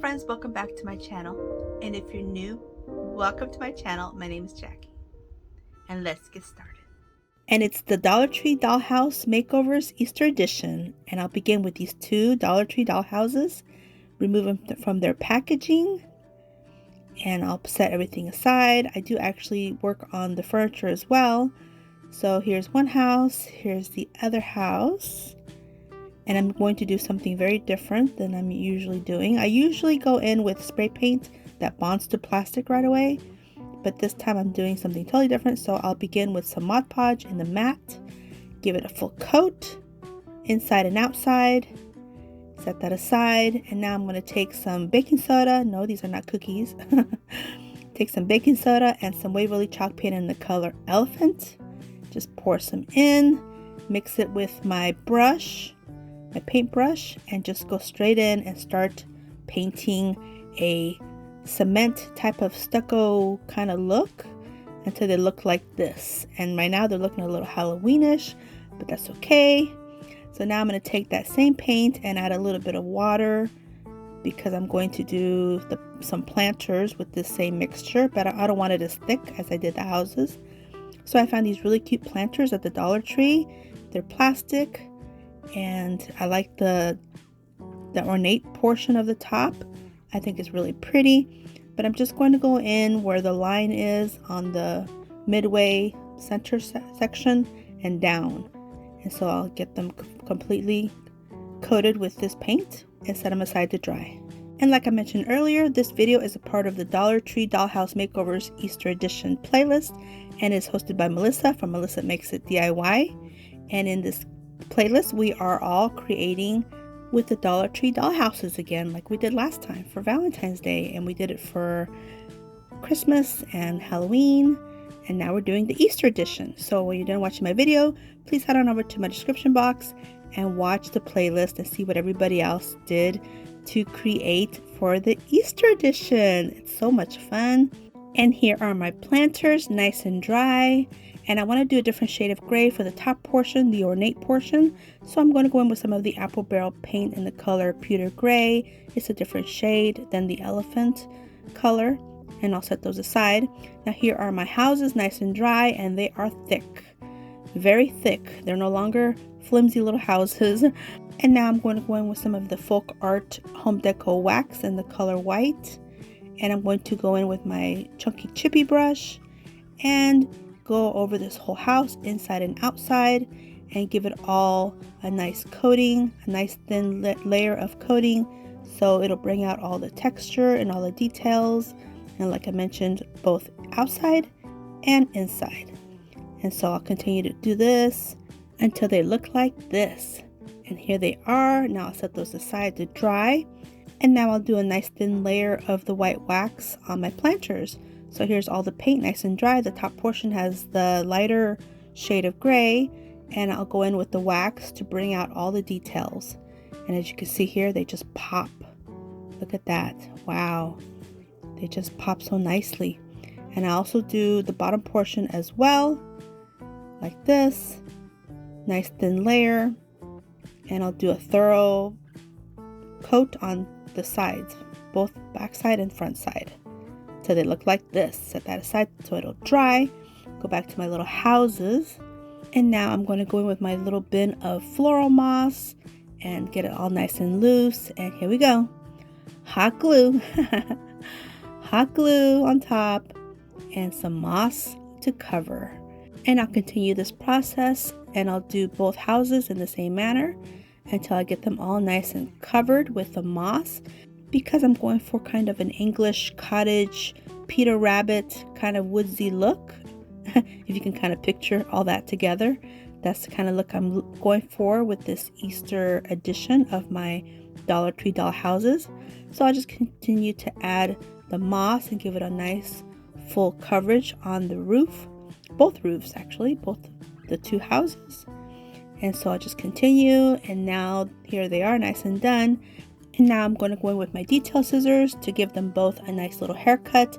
friends, welcome back to my channel. And if you're new, welcome to my channel. My name is Jackie. And let's get started. And it's the Dollar Tree Dollhouse Makeovers Easter Edition. And I'll begin with these two Dollar Tree dollhouses. Remove them from their packaging. And I'll set everything aside. I do actually work on the furniture as well. So here's one house. Here's the other house. And I'm going to do something very different than I'm usually doing. I usually go in with spray paint that bonds to plastic right away, but this time I'm doing something totally different. So I'll begin with some Mod Podge in the mat, give it a full coat, inside and outside, set that aside, and now I'm going to take some baking soda. No, these are not cookies. Take some baking soda and some Waverly chalk paint in the color Elephant. Just pour some in, mix it with my brush, my paintbrush, and just go straight in and start painting a cement type of stucco kind of look until they look like this. And right now they're looking a little Halloweenish, but that's okay. So now I'm going to take that same paint and add a little bit of water because I'm going to do some planters with this same mixture, but I don't want it as thick as I did the houses. So I found these really cute planters at the Dollar Tree. They're plastic. And I like the ornate portion of the top. I think it's really pretty, but I'm just going to go in where the line is on the midway center section and down. And so I'll get them completely coated with this paint and set them aside to dry. And like I mentioned earlier, this video is a part of the Dollar Tree Dollhouse Makeovers Easter Edition playlist and is hosted by Melissa from Melissa Makes It DIY. And in this playlist, we are all creating with the Dollar Tree dollhouses again, like we did last time for Valentine's Day, and we did it for Christmas and Halloween, and now we're doing the Easter edition. So when you're done watching my video, please head on over to my description box and watch the playlist and see what everybody else did to create for the Easter edition. It's so much fun. And here are my planters, nice and dry. And I want to do a different shade of gray for the top portion, the ornate portion. So I'm going to go in with some of the apple barrel paint in the color pewter gray. It's a different shade than the elephant color. And I'll set those aside. Now here are my houses, nice and dry, and they are thick. Very thick. They're no longer flimsy little houses. And now I'm going to go in with some of the folk art home deco wax in the color white. And I'm going to go in with my chunky chippy brush and go over this whole house inside and outside and give it all a nice coating, a nice thin layer of coating, so it'll bring out all the texture and all the details, and like I mentioned, both outside and inside. And so I'll continue to do this until they look like this. And here they are. Now I'll set those aside to dry, and now I'll do a nice thin layer of the white wax on my planters. So here's all the paint nice and dry. The top portion has the lighter shade of gray, and I'll go in with the wax to bring out all the details. And as you can see here, they just pop. Look at that. Wow. They just pop so nicely. And I also do the bottom portion as well, like this. Nice thin layer. And I'll do a thorough coat on the sides, both back side and front side. So they look like this. Set that aside so it'll dry. Go back to my little houses. And now I'm going to go in with my little bin of floral moss and get it all nice and loose. And here we go. Hot glue. Hot glue on top and some moss to cover. And I'll continue this process, and I'll do both houses in the same manner until I get them all nice and covered with the moss. Because I'm going for kind of an English cottage, Peter Rabbit kind of woodsy look. If you can kind of picture all that together, that's the kind of look I'm going for with this Easter edition of my Dollar Tree doll houses. So I'll just continue to add the moss and give it a nice full coverage on the roof. Both roofs actually, both the two houses. And so I'll just continue, and now here they are, nice and done. And now I'm going to go in with my detail scissors to give them both a nice little haircut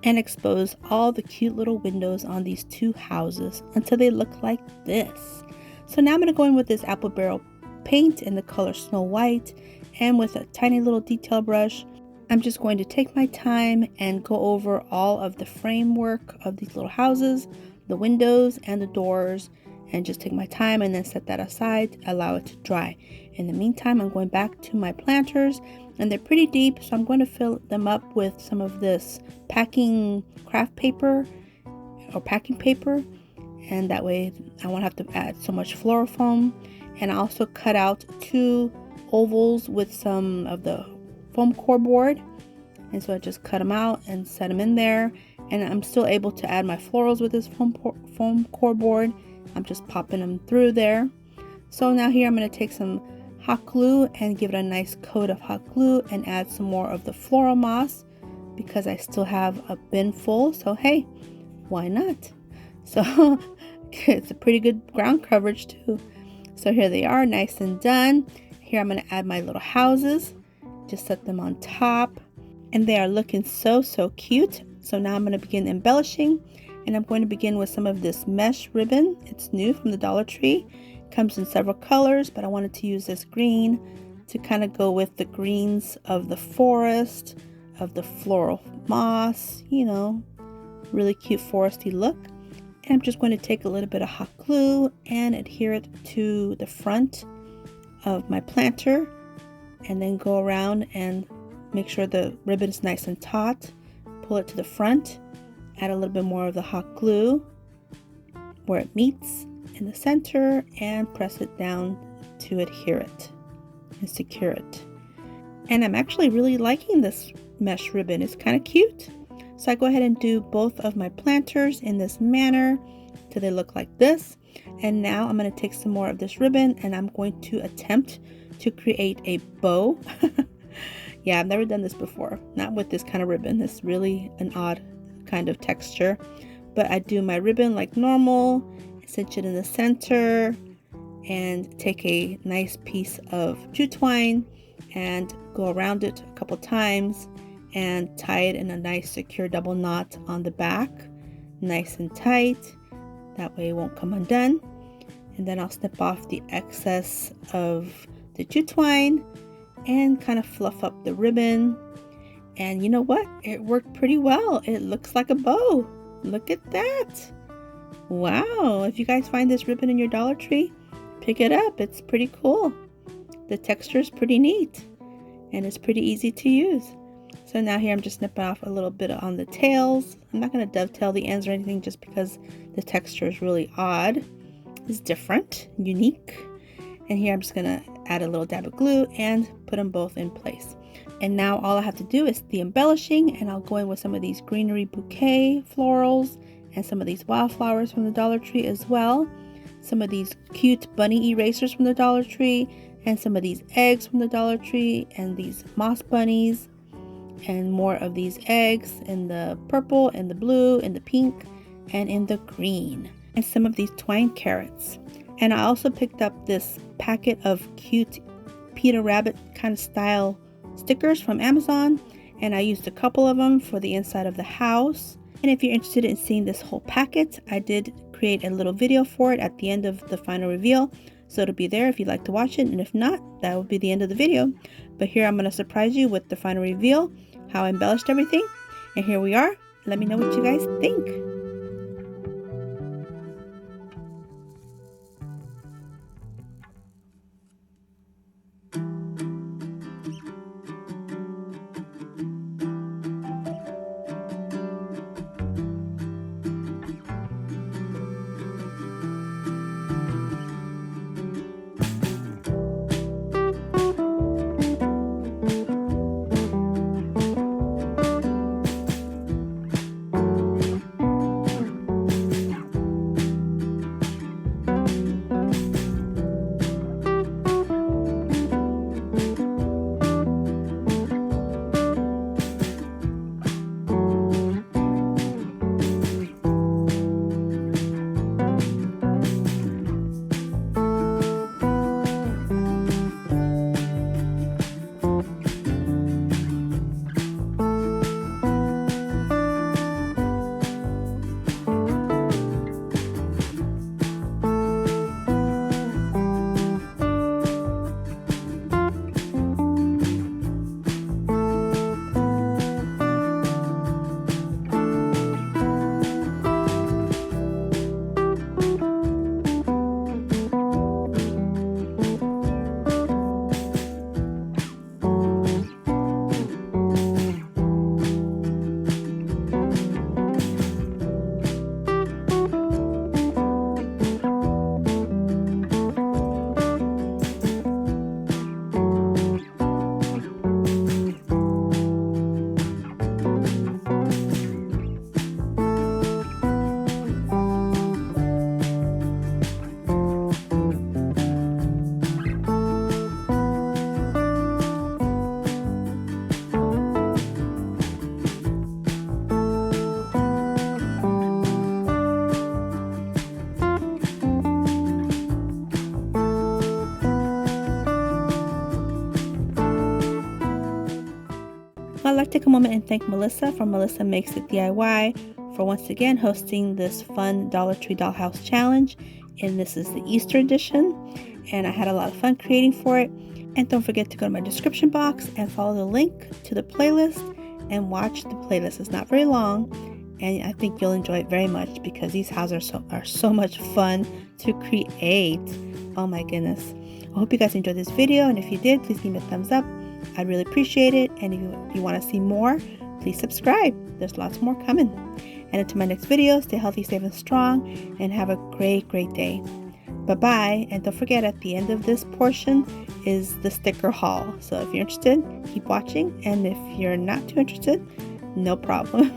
and expose all the cute little windows on these two houses until they look like this. So now I'm going to go in with this apple barrel paint in the color Snow White, and with a tiny little detail brush, I'm just going to take my time and go over all of the framework of these little houses, the windows and the doors, and just take my time and then set that aside, allow it to dry. In the meantime, I'm going back to my planters, and they're pretty deep, so I'm going to fill them up with some of this packing craft paper or packing paper, and that way I won't have to add so much floral foam. And I also cut out 2 ovals with some of the foam core board, and so I just cut them out and set them in there, and I'm still able to add my florals with this foam core board. I'm just popping them through there. So now here I'm going to take some hot glue and give it a nice coat of hot glue and add some more of the floral moss because I still have a bin full, so hey, why not? So it's a pretty good ground coverage too. So here they are, nice and done. Here I'm going to add my little houses, just set them on top, and they are looking so cute. So now I'm going to begin embellishing, and I'm going to begin with some of this mesh ribbon. It's new from the Dollar Tree. It comes in several colors, but I wanted to use this green to kind of go with the greens of the forest, of the floral moss, you know, really cute foresty look. And I'm just going to take a little bit of hot glue and adhere it to the front of my planter, and then go around and make sure the ribbon is nice and taut. Pull it to the front, add a little bit more of the hot glue where it meets in the center, and press it down to adhere it and secure it. And I'm actually really liking this mesh ribbon. It's kind of cute. So I go ahead and do both of my planters in this manner till they look like this. And now I'm going to take some more of this ribbon and I'm going to attempt to create a bow. Yeah, I've never done this before. Not with this kind of ribbon. It's really an odd kind of texture. But I do my ribbon like normal, cinch it in the center, and take a nice piece of jute twine and go around it a couple times and tie it in a nice secure double knot on the back, nice and tight. That way it won't come undone. And then I'll snip off the excess of the jute twine and kind of fluff up the ribbon. And you know what? It worked pretty well. It looks like a bow. Look at that. Wow. If you guys find this ribbon in your Dollar Tree, pick it up. It's pretty cool. The texture is pretty neat and it's pretty easy to use. So now here I'm just snipping off a little bit on the tails. I'm not going to dovetail the ends or anything just because the texture is really odd. It's different, unique. And here I'm just going to add a little dab of glue and put them both in place. And now all I have to do is the embellishing, and I'll go in with some of these greenery bouquet florals and some of these wildflowers from the Dollar Tree as well. Some of these cute bunny erasers from the Dollar Tree, and some of these eggs from the Dollar Tree, and these moss bunnies, and more of these eggs in the purple and the blue and the pink and in the green, and some of these twine carrots. And I also picked up this packet of cute Peter Rabbit kind of style stickers from Amazon, and I used a couple of them for the inside of the house. And if you're interested in seeing this whole packet, I did create a little video for it at the end of the final reveal, so it'll be there if you'd like to watch it, and if not, that will be the end of the video. But here I'm going to surprise you with the final reveal, how I embellished everything, and here we are. Let me know what you guys think. take a moment and thank Melissa from Melissa Makes It DIY for once again hosting this fun Dollar Tree Dollhouse challenge. And this is the Easter edition, and I had a lot of fun creating for it. And don't forget to go to my description box and follow the link to the playlist and watch the playlist. It's not very long, and I think you'll enjoy it very much because these houses are so much fun to create. Oh my goodness. I hope you guys enjoyed this video, and if you did, please give me a thumbs up. I'd really appreciate it. And if you want to see more, please subscribe. There's lots more coming. And until my next video, stay healthy, safe, and strong, and have a great day. Bye-bye. And don't forget, at the end of this portion is the sticker haul. So if you're interested, keep watching. And if you're not too interested, no problem.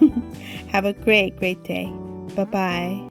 Have a great day. Bye-bye.